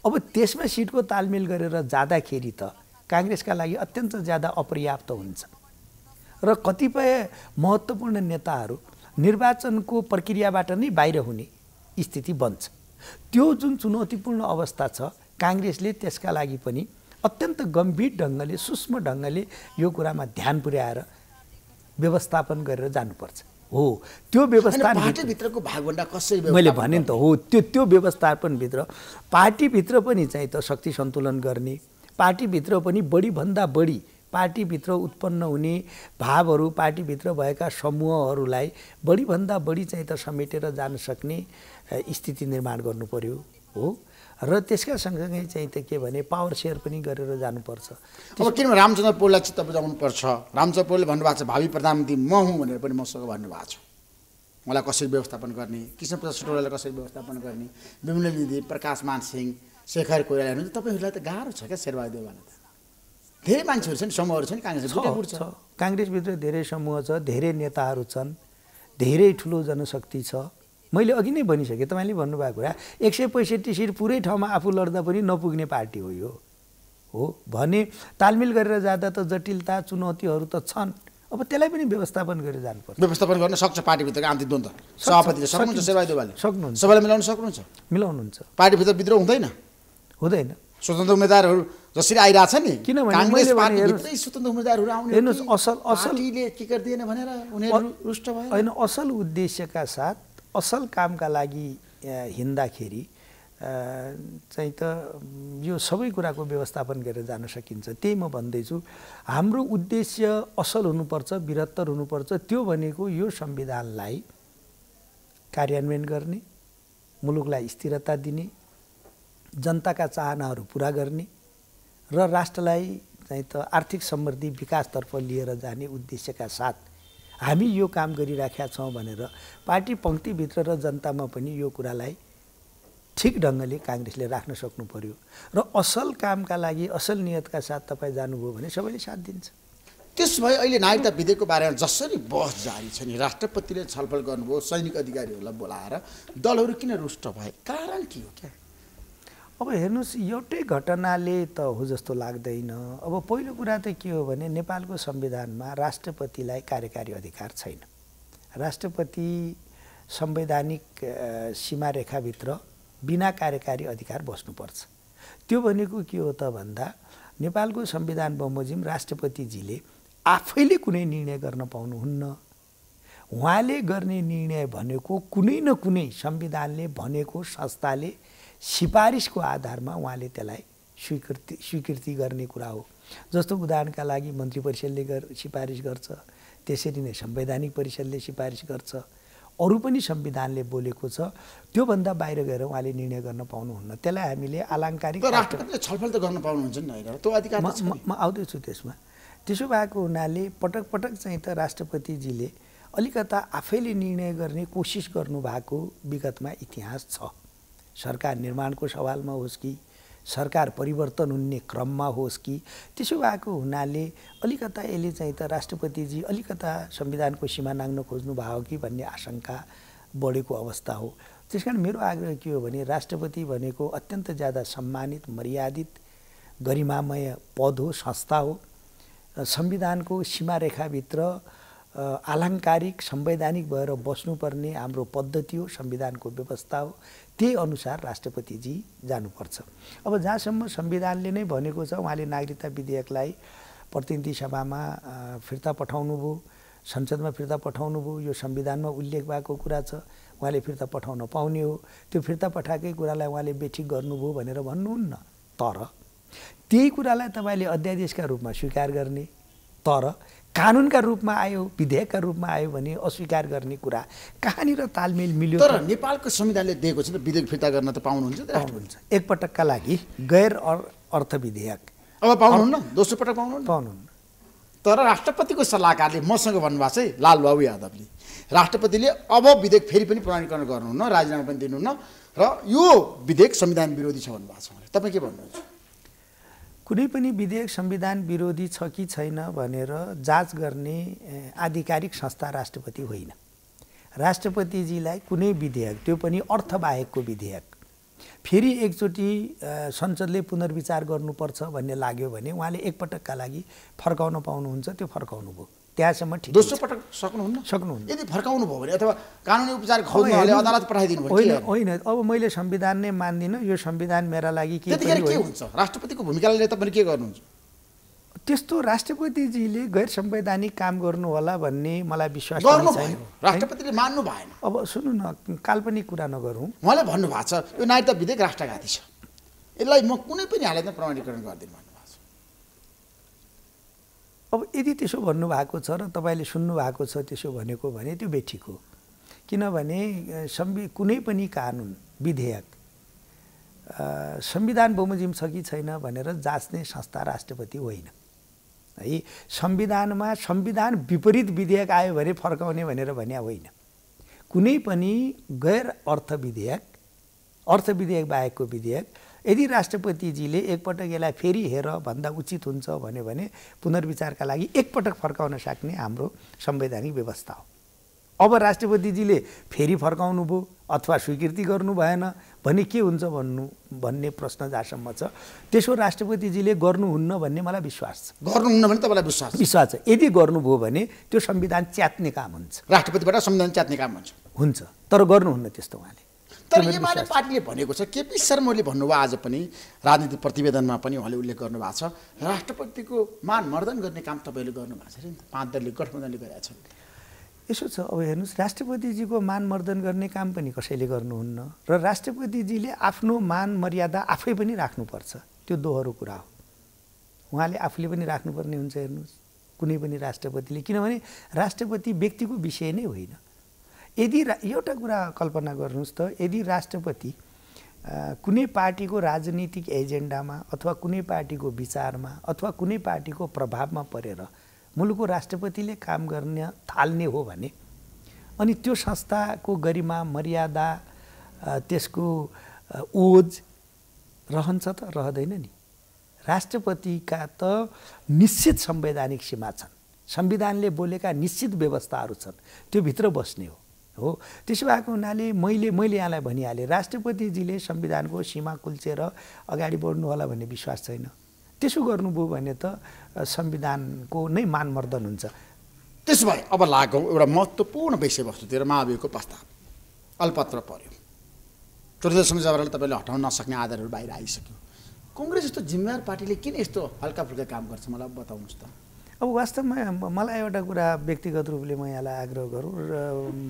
अब त्यसमा सिटको तालमेल गरेर जाँदाखेरि त काङ्ग्रेसका लागि अत्यन्त ज्यादा अपर्याप्त हुन्छ र कतिपय महत्त्वपूर्ण नेताहरू निर्वाचनको प्रक्रियाबाट नै बाहिर हुने स्थिति बन्छ। त्यो जुन चुनौतीपूर्ण अवस्था छ, काङ्ग्रेसले त्यसका लागि पनि अत्यन्त गम्भीर ढङ्गले, सूक्ष्म ढङ्गले यो कुरामा ध्यान पुर्याएर व्यवस्थापन गरेर जानुपर्छ। हो, त्यो व्यवस्थापन पार्टीभित्रको भागभण्डा कसरी, मैले भने नि त हो, त्यो व्यवस्थापनभित्र पार्टीभित्र पनि चाहिँ त शक्ति सन्तुलन गर्ने, पार्टीभित्र पनि बढीभन्दा बढी पार्टीभित्र उत्पन्न हुने भावहरू, पार्टीभित्र भएका समूहहरूलाई बढीभन्दा बढी चाहिँ त समेटेर जान सक्ने स्थिति निर्माण गर्नु पर्यो। हो, र त्यसका सँगसँगै चाहिँ त के भने पावर सेयर पनि गरेर जानुपर्छ। अब किनभने रामचन्द्र पौडेललाई चित्त बुझाउनु पर्छ। रामचन्द्र पौडेलले भन्नुभएको छ भावी प्रधानमन्त्री म हुँ भनेर पनि मसँग भन्नुभएको छ। मलाई कसरी व्यवस्थापन गर्ने, कृष्णप्रसाद सुटौलालाई कसरी व्यवस्थापन गर्ने, विमल निधि, प्रकाश मान सिंह, शेखर कोइराला हुनुहुन्छ। तपाईँहरूलाई त गाह्रो छ क्या शेरबहादुर देउवालाई त। धेरै मान्छेहरू छन्, समूहहरू छन् काङ्ग्रेसभित्र छ। काङ्ग्रेसभित्र धेरै समूह छ, धेरै नेताहरू छन्, धेरै ठुलो जनशक्ति छ। मैले अघि नै भनिसकेँ, तपाईँले भन्नुभएको कुरा 165 सिट पुरै ठाउँमा आफू लड्दा पनि नपुग्ने पार्टी हो यो। हो भने तालमेल गरेर जाँदा त जटिलता, चुनौतीहरू त छन्। अब त्यसलाई पनि व्यवस्थापन गरेर जानुपर्छ। व्यवस्थापन गर्न सक्छ पार्टीभित्रको आन्तरिक द्वन्द्व? सभापतिले सक्नुहुन्छ, शेरबहादुर देउवाले सक्नुहुन्छ, सबैलाई मिलाउन सक्नुहुन्छ? मिलाउनुहुन्छ। पार्टीभित्र विद्रोह हुँदैन? हुँदैन। स्वतन्त्र उम्मेदवारहरू जसरी आइरहेछ नि, किनभने काङ्ग्रेस पार्टीभित्रै स्वतन्त्र उम्मेदवारहरू आउने, हेर्नुहोस्, पार्टीले टिकट दिएन भनेर उनीहरू रुष्ट भए होइन। असल उद्देश्यका साथ असल कामका लागि हिँड्दाखेरि चाहिँ त यो सबै कुराको व्यवस्थापन गरेर जान सकिन्छ। त्यही म भन्दैछु, हाम्रो उद्देश्य असल हुनुपर्छ, बृहत्तर हुनुपर्छ। त्यो भनेको यो संविधानलाई कार्यान्वयन गर्ने, मुलुकलाई स्थिरता दिने, जनताका चाहनाहरू पुरा गर्ने र राष्ट्रलाई चाहिँ त आर्थिक समृद्धि, विकासतर्फ लिएर जाने उद्देश्यका साथ हामी यो काम गरिराखेका छौँ भनेर पार्टी पङ्क्तिभित्र र जनतामा पनि यो कुरालाई ठिक ढङ्गले काङ्ग्रेसले राख्न सक्नु पर्यो। र असल कामका लागि असल नियतका साथ तपाईँ जानुभयो भने सबैले साथ दिन्छ। त्यसो भए अहिले नागरिकता विधेयकको बारेमा जसरी बहस जारी छ नि, राष्ट्रपतिले छलफल गर्नुभयो, सैनिक अधिकारीहरूलाई बोलाएर, दलहरू किन रुष्ट भए, कारण के हो? क्या अब हेर्नुहोस्, एउटै घटनाले त हो जस्तो लाग्दैन। अब पहिलो कुरा त के हो भने नेपालको संविधानमा राष्ट्रपतिलाई कार्यकारी अधिकार छैन। राष्ट्रपति संवैधानिक सीमारेखाभित्र बिना कार्यकारी अधिकार बस्नुपर्छ। त्यो भनेको के हो त भन्दा नेपालको संविधान बमोजिम राष्ट्रपतिजीले आफैले कुनै निर्णय गर्न पाउनुहुन्न। उहाँले गर्ने निर्णय भनेको कुनै न कुनै संविधानले भनेको संस्थाले सिफारिसको आधारमा उहाँले त्यसलाई स्वीकृति गर्ने कुरा हो। जस्तो उदाहरणका लागि मन्त्री परिषदले सिफारिस गर्छ, त्यसरी नै संवैधानिक परिषदले सिफारिस गर्छ। अरू पनि संविधानले बोलेको छ, त्योभन्दा बाहिर गएर उहाँले निर्णय गर्न पाउनुहुन्न। त्यसलाई हामीले अलङ्कारिक राष्ट्रपतिले छलफल त गर्न पाउनुहुन्छ नि हैन, त्यो अधिकार छ। म आउँदैछु त्यसमा। त्यसो भएको हुनाले पटक पटक चाहिँ त राष्ट्रपतिजीले अलिकता आफैले निर्णय गर्ने कोसिस गर्नुभएको विगतमा इतिहास छ। सरकार निर्माणको सवालमा होस् कि सरकार परिवर्तन हुने क्रममा होस् कि, त्यसो भएको हुनाले अलिकता यसले चाहिँ त राष्ट्रपतिजी अलिकता संविधानको सीमा नाग्न खोज्नु भयो कि भन्ने आशंका बढेको अवस्था हो। त्यसकारण मेरो आग्रह के हो भने राष्ट्रपति भनेको अत्यन्त ज्यादा सम्मानित, मर्यादित, गरिमामय पद हो, संस्था हो। संविधानको सीमारेखाभित्र आलङ्कारिक संवैधानिक भएर बस्नुपर्ने हाम्रो पद्धति हो, संविधानको व्यवस्था हो। त्यही अनुसार राष्ट्रपतिजी जानुपर्छ। अब जहाँसम्म संविधानले नै भनेको छ उहाँले नागरिकता विधेयकलाई प्रतिनिधि सभामा फिर्ता पठाउनु भयो, संसदमा फिर्ता पठाउनु भयो, यो संविधानमा उल्लेख भएको कुरा छ, उहाँले फिर्ता पठाउन पाउने हो। त्यो फिर्ता पठाएकै कुरालाई उहाँले बेठिक गर्नुभयो भनेर भन्नुहुन्न। तर त्यही कुरालाई तपाईँले अध्यादेशका रूपमा स्वीकार गर्ने, तर कानुनका रूपमा आयो, विधेयकका रूपमा आयो भने अस्वीकार गर्ने कुरा कहाँनिर तालमेल मिल्यो? तर नेपालको संविधानले दिएको छ त विधेयक फिर्ता गर्न त पाउनुहुन्छ त? पाउनुहुन्छ। एकपटकका लागि गैर अर्थ विधेयक अब पाउनुहुन्न, दोस्रो पटक पाउनुहुन्न। तर राष्ट्रपतिको सल्लाहकारले मसँग भन्नुभएको छ, लालबाबु यादवले, राष्ट्रपतिले अब विधेयक फेरि पनि प्रमाणीकरण गर्नुहुन्न, राजीनामा पनि दिनुहुन्न र यो विधेयक संविधान विरोधी छ भन्नुभएको छ। तपाईँ के भन्नुहुन्छ? कुनै पनि विधेयक संविधान विरोधी छ कि छैन भनेर जाँच गर्ने आधिकारिक संस्था राष्ट्रपति होइन। राष्ट्रपतिजीलाई कुनै विधेयक, त्यो पनि अर्थबाहेकको विधेयक फेरि एकचोटि संसदले पुनर्विचार गर्नुपर्छ भन्ने लाग्यो भने उहाँले एकपटकका लागि फर्काउन पाउनुहुन्छ, त्यो फर्काउनु भयो। त्यहाँसम्म ठिक। दोस्रो पटक सक्नुहुन्न। यदि फर्काउनु भयो भने अथवा कानुनी उपचार खोज्नुले अदालत पठाइदिनु भयो? होइन, अब मैले संविधान नै मान्दिनँ, यो संविधान मेरा लागि के हुन्छ? राष्ट्रपतिको भूमिकाले तपाईँले के गर्नुहुन्छ? त्यस्तो राष्ट्रपतिजीले गैर संवैधानिक काम गर्नु होला भन्ने मलाई विश्वास छैन। राष्ट्रपतिले मान्नु भएन। अब सुन्नु न, काल्पनिक कुरा नगरौँ। उहाँले भन्नुभएको छ यो नागरिकता विधेयक राष्ट्रघाती छ, यसलाई म कुनै पनि हालतमा प्रमाणीकरण गर्दिनँ भन्नुभएको छ। अब यदि त्यसो भन्नुभएको छ र तपाईँले सुन्नुभएको छ त्यसो भनेको भने त्यो बेठिक हो। किनभने कुनै पनि कानुन, विधेयक संविधान बमोजिम छ कि छैन भनेर जाँच्ने संस्था राष्ट्रपति होइन है। संविधानमा संविधान विपरीत विधेयक आयो भने फर्काउने भनेर भन्या होइन। कुनै पनि गैर अर्थ विधेयक बाहेकको विधेयक यदि राष्ट्रपतिजीले एकपटक यसलाई फेरि हेर भन्दा उचित हुन्छ भने पुनर्विचारका लागि एकपटक फर्काउन सक्ने हाम्रो संवैधानिक व्यवस्था हो। अब राष्ट्रपतिजीले फेरि फर्काउनु भयो अथवा स्वीकृति गर्नु भएन भने के हुन्छ भन्ने प्रश्न जहाँसम्म छ, त्यसो राष्ट्रपतिजीले गर्नुहुन्न भन्ने मलाई विश्वास छ। गर्नुहुन्न भने तपाईँलाई विश्वास छ। यदि गर्नुभयो भने त्यो संविधान च्यात्ने काम हुन्छ, राष्ट्रपतिबाट संविधान च्यात्ने काम हुन्छ। तर गर्नुहुन्न त्यस्तो उहाँले। तर एमाले पार्टीले भनेको छ, केपी शर्माले भन्नुभयो आज पनि राजनीतिक प्रतिवेदनमा पनि उहाँले उल्लेख गर्नुभएको छ, राष्ट्रपतिको मान मर्दन गर्ने काम तपाईँले गर्नुभएको छ नि त, 5 दलले गठबन्धनले गरेका छन्। यसो छ, अब हेर्नुहोस्, राष्ट्रपतिजीको मान मर्दन गर्ने काम पनि कसैले गर्नुहुन्न र राष्ट्रपतिजीले आफ्नो मान मर्यादा आफै पनि राख्नुपर्छ, त्यो दोहोरो कुरा हो। उहाँले आफूले पनि राख्नुपर्ने हुन्छ। हेर्नुहोस्, कुनै पनि राष्ट्रपतिले, किनभने राष्ट्रपति व्यक्तिको विषय नै होइन। यदि एउटा कुरा कल्पना गर्नुहोस् त, यदि राष्ट्रपति कुनै पार्टीको राजनीतिक एजेन्डामा अथवा कुनै पार्टीको विचारमा अथवा कुनै पार्टीको प्रभावमा परेर मुलुकको राष्ट्रपतिले काम गर्न थाल्ने हो भने अनि त्यो संस्थाको गरिमा, मर्यादा, त्यसको ओज रहन्छ त रहँदैन नि। राष्ट्रपतिका त निश्चित संवैधानिक सीमा छन्, संविधानले बोलेका निश्चित व्यवस्थाहरू छन्, त्यो भित्र बस्ने हो। त्यसो भएको हुनाले मैले यहाँलाई भनिहालेँ, राष्ट्रपतिजीले संविधानको सीमा कुल्चेर अगाडि बढ्नु होला भन्ने विश्वास छैन। त्यसो गर्नुभयो भने त संविधानको नै मानमर्दन हुन्छ। त्यसो भए अब लागौँ एउटा महत्त्वपूर्ण विषयवस्तुतिर। महाभियोगको प्रस्ताव अल्पत्र पर्यो, संसदीय संहिताबाट तपाईँले हटाउन नसक्ने आधारहरू बाहिर आइसक्यो। कङ्ग्रेस जस्तो जिम्मेवार पार्टीले किन यस्तो हल्का फुल्का काम गर्छ मलाई बताउनुहोस् त। अब वास्तवमा मलाई एउटा कुरा व्यक्तिगत रूपले म यहाँलाई आग्रह गरौँ र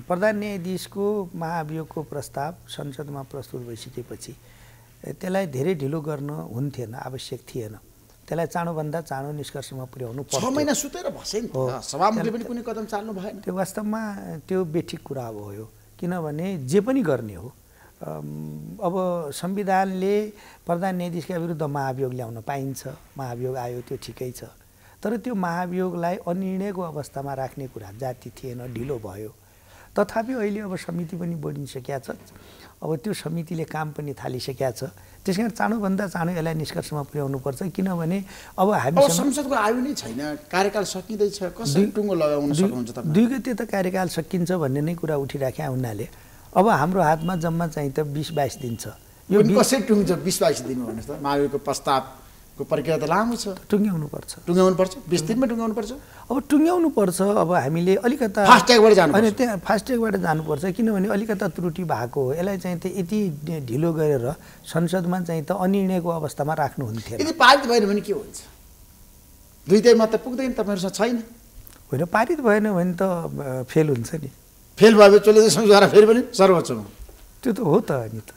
प्रधान न्यायाधीशको महाभियोगको प्रस्ताव संसदमा प्रस्तुत भइसकेपछि त्यसलाई धेरै ढिलो गर्न हुन्थेन, आवश्यक थिएन। त्यसलाई चाँडोभन्दा चाँडो निष्कर्षमा पुर्याउनु पर्छ। 6 महिना सुतेर बसे नि सभामुखले पनि कुनै कदम चाल्नु भएन। त्यो वास्तवमा त्यो बेठिक कुरा भयो, किनभने जे पनि गर्ने हो। अब संविधानले प्रधान न्यायाधीशका विरुद्ध महाभियोग ल्याउन पाइन्छ, महाभियोग आयो त्यो ठिकै छ, तर त्यो महाभियोगलाई अनिर्णयको अवस्थामा राख्ने कुरा जाति थिएन, ढिलो भयो। तथापि अहिले अब समिति पनि बढिसकेका छ, अब त्यो समितिले काम पनि थालिसकेका छ। त्यसकारण चाँडोभन्दा चाँडो यसलाई निष्कर्षमा पुर्याउनुपर्छ, किनभने अब हामी संसदको आयु नै छैन, कार्यकाल सकिँदैछ, कसरी टुङ्गो लगाउन सक्नुहुन्छ तपाईँ? 2 गते त कार्यकाल सकिन्छ भन्ने नै कुरा उठिराखेका हुनाले अब हाम्रो हातमा जम्मा चाहिँ त 20-22 दिन छ। यो कसरी टुङ्गिन्छ 20-22 दिन भन्नुहोस् त? महाभियोगको प्रस्तावको प्रक्रिया त लामो छ, टुङ्ग्याउनु पर्छ 20 दिनमा टुङ्ग्याउनु पर्छ। अब टुङ्ग्याउनु पर्छ, अब हामीले अलिकता फास्ट ट्र्याकबाट जानु अनि त्यहाँ फास्ट ट्र्याकबाट जानुपर्छ, किनभने अलिकता त्रुटि भएको हो। यसलाई चाहिँ त यति ढिलो गरेर संसदमा चाहिँ त अनिर्णयको अवस्थामा राख्नुहुन्थ्यो। यदि पारित भएन भने के हुन्छ? 2 तिहाई मत पुग्दैन, तपाईँहरूसँग छैन। होइन, पारित भएन भने त फेल हुन्छ नि। फेल भयो चले संविधान फेरि पनि सर्वोच्चमा त्यो त हो त। अनि त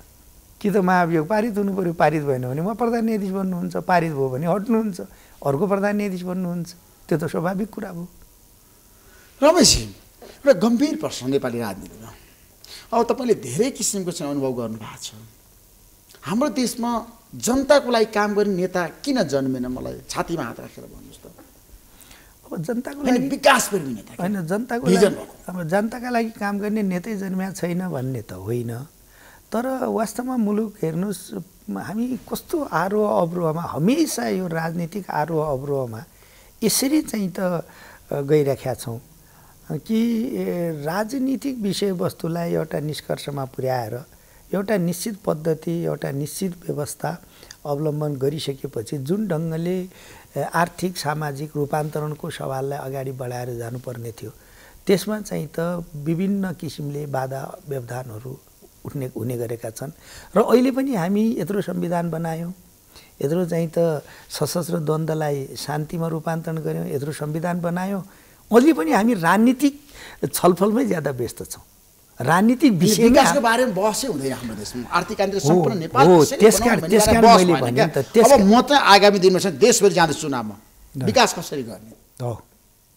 कि त महाभियोग पारित हुनु पर्यो, पारित भएन भने उहाँ प्रधान न्यायाधीश बन्नुहुन्छ, पारित भयो भने हट्नुहुन्छ, अर्को प्रधान न्यायाधीश बन्नुहुन्छ, त्यो त स्वाभाविक कुरा हो। रमेशजी, एउटा गम्भीर प्रश्न नेपाली राजनीतिमा। अब तपाईँले धेरै किसिमको चाहिँ अनुभव गर्नुभएको छ। हाम्रो देशमा जनताको लागि काम गर्ने नेता किन जन्मेन? मलाई छातीमा हात राखेर भन्नुहोस् त। अब जनताको लागि विकास गर्ने नेता होइन, जनताको लागि अब जनताका लागि काम गर्ने नेतै जन्मिया छैन भन्ने त होइन, तर वास्तवमा मुलुक हेर्नुहोस्, हामी कस्तो आरोह अवरोहमा, हमेसा यो राजनीतिक आरोह अवरोहमा यसरी चाहिँ त गइराखेका छौँ कि राजनीतिक विषयवस्तुलाई एउटा निष्कर्षमा पुर्याएर एउटा निश्चित पद्धति, एउटा निश्चित व्यवस्था अवलम्बन गरिसकेपछि जुन ढङ्गले आर्थिक सामाजिक रूपान्तरणको सवाललाई अगाडि बढाएर जानुपर्ने थियो, त्यसमा चाहिँ त विभिन्न किसिमले बाधा व्यवधानहरू हुने गरेका छन्। र अहिले पनि हामी यत्रो संविधान बनायौँ, यत्रो चाहिँ त सशस्त्र द्वन्द्वलाई शान्तिमा रूपान्तरण गऱ्यौँ, यत्रो संविधान बनायौँ, अहिले पनि हामी राजनीतिक छलफलमै ज्यादा व्यस्त छौँ। राजनीतिक विषय विकासको बारेमा बहसै हुँदैन हाम्रो देशमा। आर्थिक क्रान्ति सम्पूर्ण नेपाल त्यसकारण मैले भने त अब म त आगामी दिनमा चाहिँ देशभरि जाँदैछु चुनावमा, विकास कसरी गर्ने हो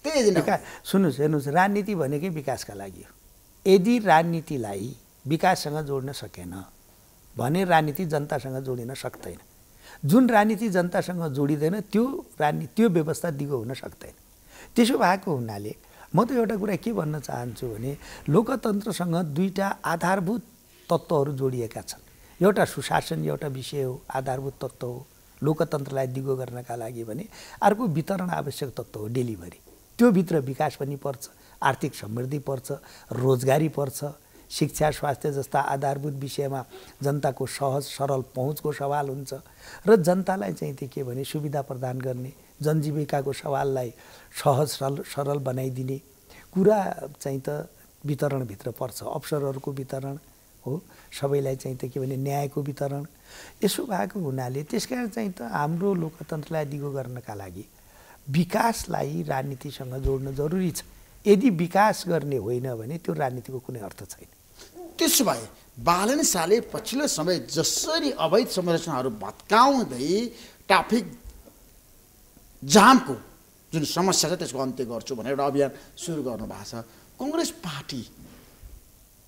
त्यही दिन। सुन्नुहोस्, हेर्नुहोस्, राजनीति भनेकै विकासका लागि हो। यदि राजनीतिलाई विकाससँग जोड्न सकेन भने राजनीति जनतासँग जोडिन सक्दैन। जुन राजनीति जनतासँग जोडिँदैन त्यो व्यवस्था दिगो हुन सक्दैन। त्यसो भएको हुनाले म त एउटा कुरा के भन्न चाहन्छु भने लोकतन्त्रसँग 2टा आधारभूत तत्त्वहरू जोडिएका छन्। एउटा सुशासन एउटा विषय हो, आधारभूत तत्त्व हो लोकतन्त्रलाई दिगो गर्नका लागि भने, अर्को वितरण आवश्यक तत्त्व हो, डेलिभरी। त्योभित्र विकास पनि पर्छ, आर्थिक समृद्धि पर्छ, रोजगारी पर्छ, शिक्षा स्वास्थ्य जस्ता आधारभूत विषयमा जनताको सहज सरल पहुँचको सवाल हुन्छ र जनतालाई चाहिँ त्यो के भने सुविधा प्रदान गर्ने, जनजीविकाको सवाललाई सहज सरल बनाइदिने कुरा चाहिँ त वितरणभित्र पर्छ। अवसरहरूको वितरण हो, सबैलाई चाहिँ त के भने न्यायको वितरण। यसो भएको हुनाले त्यसकारण चाहिँ त हाम्रो लोकतन्त्रलाई दिगो गर्नका लागि विकासलाई राजनीतिसँग जोड्न जरुरी छ। यदि विकास गर्ने होइन भने त्यो राजनीतिको कुनै अर्थ छैन। त्यसो भए बालन शाहले पछिल्लो समय जसरी अवैध संरचनाहरू भत्काउँदै ट्राफिक जामको जुन समस्या छ त्यसको अन्त्य गर्छु भनेर एउटा अभियान सुरु गर्नुभएको छ, कांग्रेस पार्टी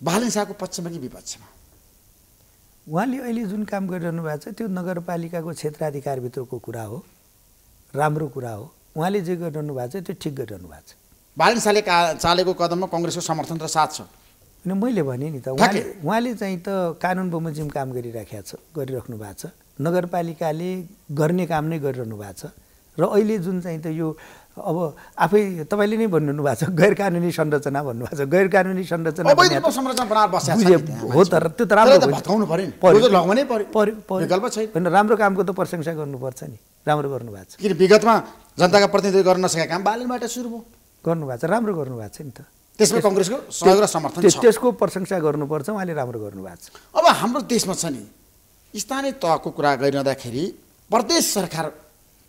बालन शाहको पक्षमा कि विपक्षमा? उहाँले अहिले जुन काम गरिरहनु भएको छ त्यो नगरपालिकाको क्षेत्राधिकारभित्रको कुरा हो, राम्रो कुरा हो। उहाँले जे गरिरहनु भएको छ त्यो ठिक गरिरहनु भएको छ। बालन शाहले चालेको कदममा कांग्रेसको समर्थन र साथ छ। होइन, मैले भने नि त उहाँले चाहिँ त कानुन बमोजिम काम गरिराख्नु भएको छ। नगरपालिकाले गर्ने काम नै गरिरहनु भएको छ र अहिले जुन चाहिँ त यो अब आफै तपाईँले नै भन्नु भएको छ गैर कानुनी संरचना भन्नुभएको छ। गैर कानुनी संरचना हो तर त्यो त राम्रो भत्काउनु पर्यो नि, लगाउनै पर्यो, विकल्प छैन। होइन, राम्रो कामको त प्रशंसा गर्नुपर्छ नि, राम्रो गर्नुभएको छ। किन विगतमा जनताका प्रतिनिधित्व गर्न नसकेका काम बालनबाट सुरु भयो, गर्नुभएको छ, राम्रो गर्नुभएको छ नि त। त्यसमा कांग्रेसको सहयोग र समर्थन छ, त्यसको प्रशंसा गर्नुपर्छ। उहाँले राम्रो गर्नुभएको छ। अब हाम्रो देशमा छ नि स्थानीय तहको कुरा गरिरहँदाखेरि प्रदेश सरकार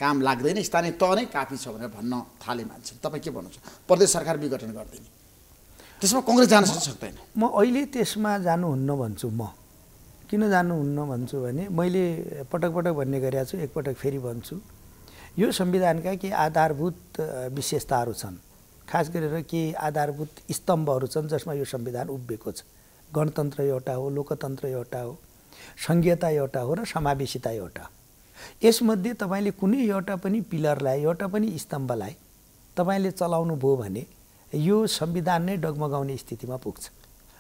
काम लाग्दैन, स्थानीय तह नै काफी छ भनेर भन्न थाले मान्छे। तपाईँ के भन्नुहुन्छ? प्रदेश सरकार विघटन गर्दैन, त्यसमा कङ्ग्रेस जान सक्दैन? म अहिले त्यसमा जानुहुन्न भन्छु। म किन जानुहुन्न भन्छु भने मैले पटक पटक भन्ने गरेको छु, एकपटक फेरि भन्छु, यो संविधानका केही आधारभूत विशेषताहरू छन्, खास गरेर केही आधारभूत स्तम्भहरू छन् जसमा यो संविधान उभिएको छ। गणतन्त्र एउटा हो, लोकतन्त्र एउटा हो, सङ्घीयता एउटा हो र समावेशिता एउटा। यसमध्ये तपाईँले कुनै एउटा पनि पिलरलाई, एउटा पनि स्तम्भलाई तपाईँले चलाउनु भयो भने यो संविधान नै डगमगाउने स्थितिमा पुग्छ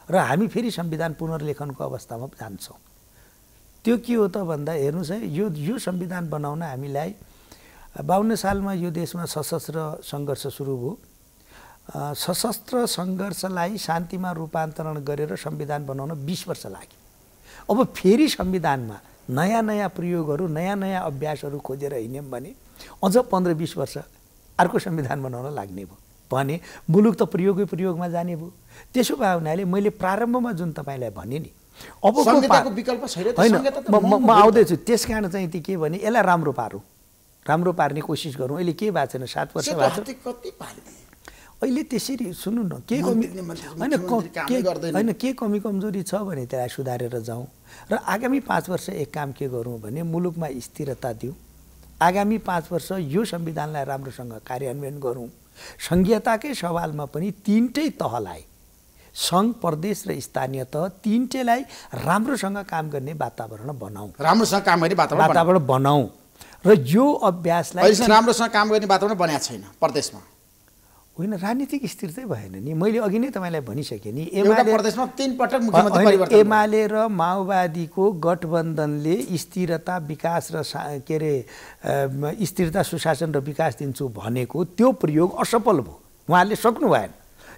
र हामी फेरि संविधान पुनर्लेखनको अवस्थामा जान्छौँ। त्यो के हो त भन्दा हेर्नुहोस् है, यो संविधान बनाउन हामीलाई 52 सालमा यो देशमा सशस्त्र सङ्घर्ष सुरु भयो। सशस्त्र सङ्घर्षलाई शान्तिमा रूपान्तरण गरेर संविधान बनाउन 20 वर्ष लाग्यो। अब फेरि संविधानमा नयाँ नयाँ प्रयोगहरू, नयाँ नयाँ अभ्यासहरू खोजेर हिँड्यौँ भने अझ 15-20 वर्ष अर्को संविधान बनाउन लाग्ने भयो भने मुलुक त प्रयोगमा जाने भयो। त्यसो भए हुनाले मैले प्रारम्भमा जुन तपाईँलाई भने नि संहिताको विकल्प छैन, म आउँदैछु। त्यस कारण चाहिँ ती के भने यसलाई राम्रो पार्ने कोसिस गरौँ। अहिले के भएको छैन, 7 वर्ष भएको छ। अहिले त्यसरी सुन्नु न, के कमी कमजोरी छ भने त्यसलाई सुधारेर जाउँ र आगामी 5 वर्ष एक काम के गरौँ भने मुलुकमा स्थिरता दिउँ। आगामी 5 वर्ष यो संविधानलाई राम्रोसँग कार्यान्वयन गरौँ। सङ्घीयताकै सवालमा पनि तीनटै तहलाई, सङ्घ, प्रदेश र स्थानीय तह, तीनटैलाई राम्रोसँग काम गर्ने वातावरण बनाऊ, राम्रोसँग काम गर्ने वातावरण बनाऊ। र यो अभ्यासलाई राम्रोसँग काम गर्ने वातावरण बनाएको छैन प्रदेशमा। होइन, राजनीतिक स्थिरतै भएन नि। मैले अघि नै तपाईँलाई भनिसकेँ नि, प्रदेशमा 3 पटक मुख्यमन्त्री परिवर्तन। एमाले र माओवादीको गठबन्धनले स्थिरता, विकास र के अरे स्थिरता, सुशासन र विकास दिन्छु भनेको त्यो प्रयोग असफल भयो। उहाँहरूले सक्नु भएन,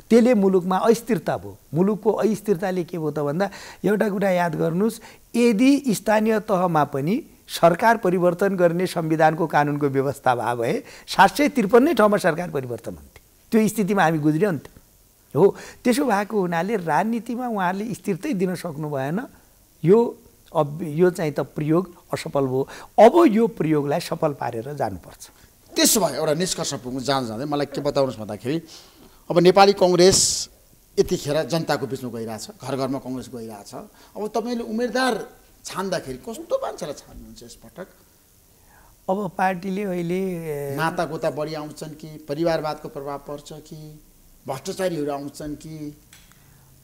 त्यसले मुलुकमा अस्थिरता भयो। मुलुकको अस्थिरताले के भयो त भन्दा एउटा कुरा याद गर्नुहोस्, यदि स्थानीय तहमा पनि सरकार परिवर्तन गर्ने संविधानको कानुनको व्यवस्था भयो भए 753 ठाउँमा सरकार परिवर्तन हुन्थ्यो। त्यो स्थितिमा हामी गुज्रियो नि त हो। त्यसो भएको हुनाले राजनीतिमा उहाँहरूले स्थिरतै दिन सक्नु भएन। यो चाहिँ त प्रयोग असफल भयो। अब यो प्रयोगलाई सफल पारेर जानुपर्छ। त्यसो भए एउटा निष्कर्ष पुग्नु जाँदै मलाई के बताउनुहोस् भन्दाखेरि अब नेपाली कङ्ग्रेस यतिखेर जनताको बिचमा गइरहेछ, घर घरमा कङ्ग्रेस गइरहेछ। अब तपाईँले उम्मेदवार छान्दाखेरि कस्तो मान्छेलाई छान्नुहुन्छ यसपटक? अब पार्टीले अहिले नातागोता बढी आउँछन् कि परिवारवादको प्रभाव पर्छ कि भ्रष्टाचारीहरू आउँछन् कि?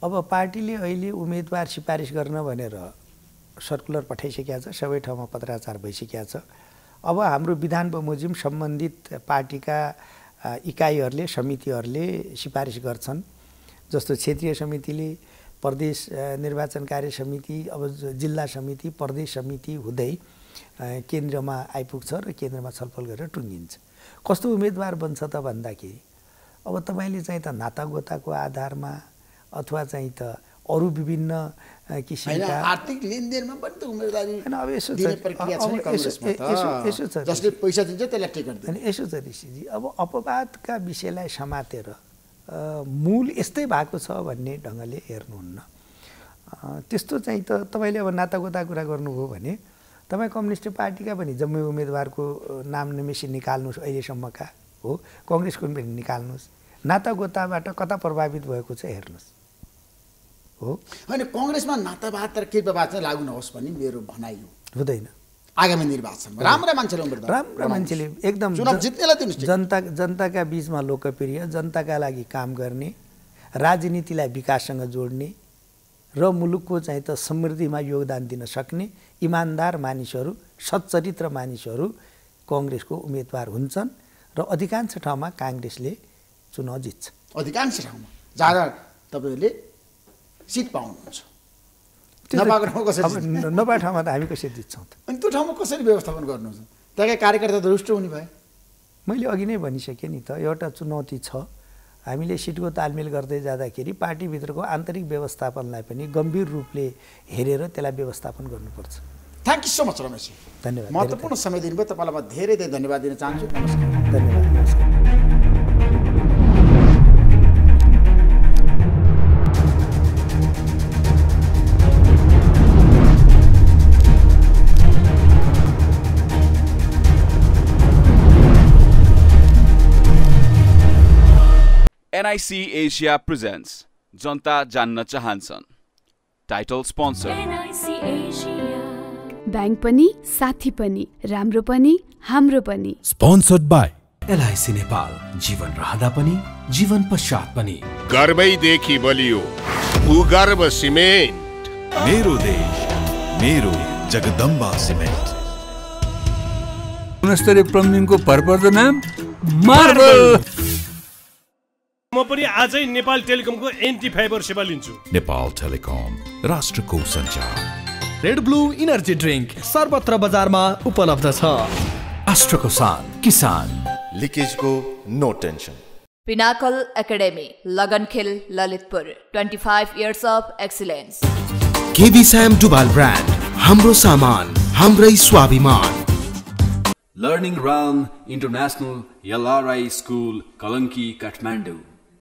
अब पार्टीले अहिले उम्मेदवार सिफारिस गर्न भनेर सर्कुलर पठाइसकेको छ, सबै ठाउँमा पत्राचार भइसकेको छ। अब हाम्रो विधान बमोजिम सम्बन्धित पार्टीका इकाइहरूले, समितिहरूले सिफारिस गर्छन्। जस्तो क्षेत्रीय समितिले, प्रदेश निर्वाचन कार्य समिति, अब जिल्ला समिति, प्रदेश समिति हुँदै केन्द्रमा आइपुग्छ र केन्द्रमा छलफल गरेर टुङ्गिन्छ। कस्तो उम्मेदवार बन्छ त भन्दाखेरि अब तपाईँले चाहिँ त नातागोताको आधारमा अथवा चाहिँ त अरू विभिन्न किसिमका आर्थिक लेनदेनमा पनि त उम्मेदवारी अब यसो छ, जसले पैसा दिन्छ त्यसलाई टिकट दिन्छ। अनि यसो छ ऋषिजी, अब अपवादका विषयलाई समातेर मूल यस्तै भएको छ भन्ने ढङ्गले हेर्नुहुन्न। त्यस्तो चाहिँ त तपाईँले अब नातागोता कुरा गर्नुभयो भने तपाईँ कम्युनिस्ट पार्टीका पनि जम्मै उम्मेदवारको नाम नमेसी निकाल्नुहोस्, अहिलेसम्मका हो, कङ्ग्रेसको पनि निकाल्नुहोस्। नातागोताबाट कता प्रभावित भएको छ हेर्नुहोस् हो। होइन, कङ्ग्रेसमा नातावाद र कृपावाद चाहिँ लागु नहोस् भन्ने मेरो भनाइ हो। हुँदैन। आगामी निर्वाचनमा राम्रा मान्छेले एकदम चुनाव जित्नेलाई दिनुहोस्। जनताका बिचमा लोकप्रिय, जनताका लागि काम गर्ने, राजनीतिलाई विकाससँग जोड्ने र मुलुकको चाहिँ त समृद्धिमा योगदान दिन सक्ने इमान्दार मानिसहरू, सच्चरित्र मानिसहरू कङ्ग्रेसको उम्मेदवार हुन्छन् र अधिकांश ठाउँमा काङ्ग्रेसले चुनाव जित्छ। अधिकांश ठाउँमा ज्यादा तपाईँहरूले सिट पाउनुहुन्छ। नपाएको ठाउँमा त हामी कसरी जित्छौँ त? अनि त्यो ठाउँमा कसरी व्यवस्थापन गर्नुहुन्छ? त्यहाँका कार्यकर्ता त रुष्ट हुने भए। मैले अघि नै भनिसकेँ नि त, एउटा चुनौती छ। हामीले सिटको तालमेल गर्दै जाँदाखेरि पार्टीभित्रको आन्तरिक व्यवस्थापनलाई पनि गम्भीर रूपले हेरेर त्यसलाई व्यवस्थापन गर्नुपर्छ। Thank you so much Rameshji, धन्यवाद। महत्त्वपूर्ण समय दिनुभयो, तपाईँलाई म धेरै धेरै धन्यवाद दिन चाहन्छु। नमस्कार। धन्यवाद। नमस्कार। NIC Asia presents जनता जान्न चाहन्छन् टाइटल स्पोन्सर ब्याङ्क पनि साथी पनि राम्रो पनि हाम्रो पनि Sponsored by LIC नेपाल जीवन रहँदा पनि जीवन पश्चात पनि गर्वैदेखि बलियो भूगर्भ सिमेन्ट मेरो देश मेरो जगदम्बा सिमेन्ट गुणस्तरीय प्लम्बिङको भरपर्दो नाम मार्बल। म पनि आजै नेपाल टेलिकमको एन्टी फाइबर सेवा लिन्छु। नेपाल टेलिकम राष्ट्रको सञ्चार। रेड ब्लू इनर्जी ड्रिंक सर्वत्र बजारमा उपलब्ध छ। राष्ट्रको शान किसान। लिकेजको no tension. Pinnacle academy Lagankhel Lalitpur 25 years of excellence। KB Sam डुबाल ब्रान्ड हाम्रो सामान हाम्रै स्वाभिमान। Learning Realm International LRI School, Kalanki, Kathmandu.